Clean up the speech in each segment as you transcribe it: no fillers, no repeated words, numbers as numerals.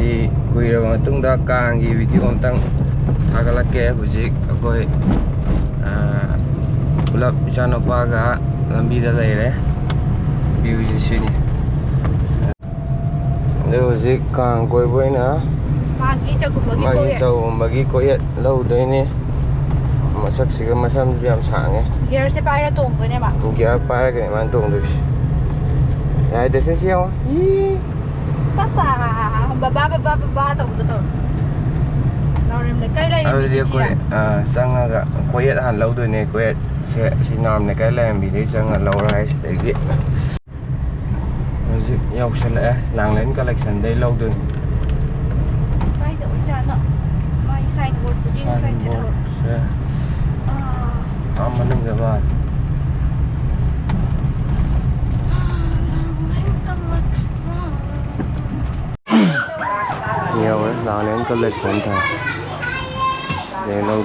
दी कुइरबा मतुंगदा कांगी video अमतंग थागलके हुजिक अखोय pull-up इचानोपागा लंबीदा लेरे view जिसिनी दे हुजिक Kong कोइबोइना मागी चौबगी कोयत लौदोइने मसक्सिगा मसमसु याम सांगे gear से पायरा तोंगबने बा गियर पायरा मान तोंगदोस याय देसेस याव Papa, baba tawdo to. Narim ne kai lai mi si ya. Sanga koyet han lau do ne koyet si nam ne kai lai mi de sanga lau rai de gi. Ji yau sel lang len collection dei lau do. Pai do ja no. Mai side board putting side board. Manung ga ba. Nhiều ấy, nào đến có lịch sẵn thôi để lâu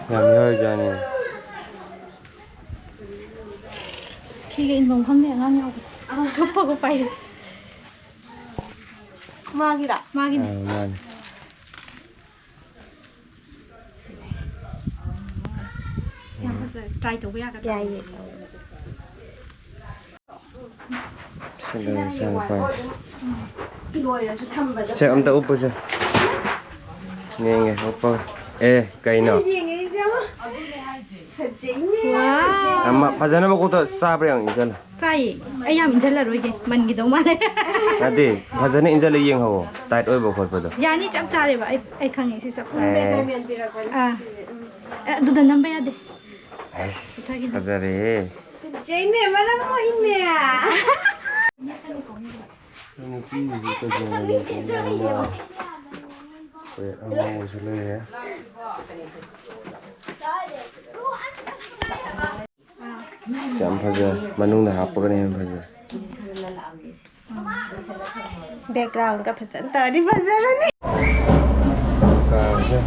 làm hơi cho này khi cái mông không thể ngon nhau thúc có phải ma gì đã ma gì trai tụi bây giờ cái sẽ ông ta úp chưa nghe nghe úp ê cây nào mà bây giờ nó có tao xa bây giờ như thế nào sai ai làm như thế là rồi kì mình cái đó mà đấy à đi bây giờ nó như thế là yên hậu tại ơi bộ phận bây giờ ya ni chăm cha đấy vậy ai khang này chăm cha à tụi đàn ông bây giờ đi bây giờ đi Jane này mà nó có in nè Jam fajar, manung dah apa kan yang fajar? Background ka fajar, tadi fajar ni. Kaja,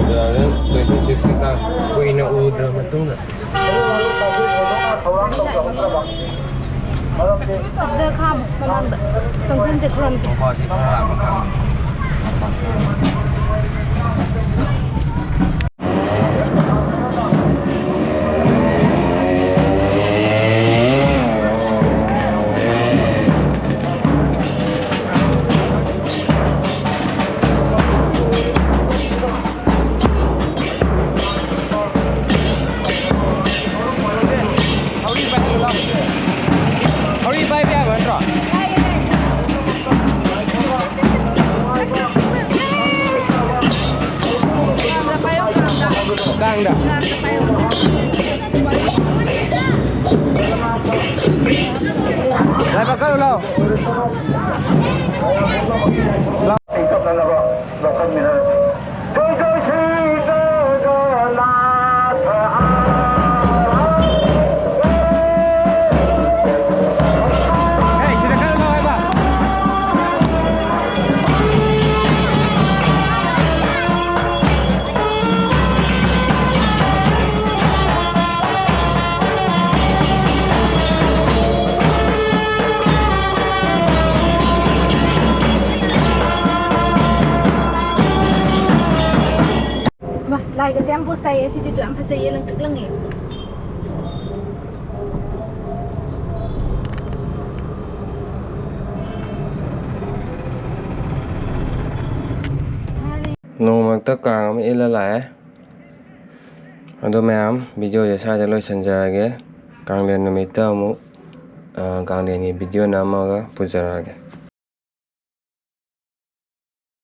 jalan 26 ka, ko ina udra matung na. Asda kham, manang da, songsan chekram se. Kang dah. Dah pakai ulau. Lại cái xem post tay thì tụi em phải xây lên tức là nghề nô mà tất cả mới là lại mẹ em video giờ sai cho lôi sân ra cái càng lên nó mới tao mu càng lên video nào mà cái phụ ra cái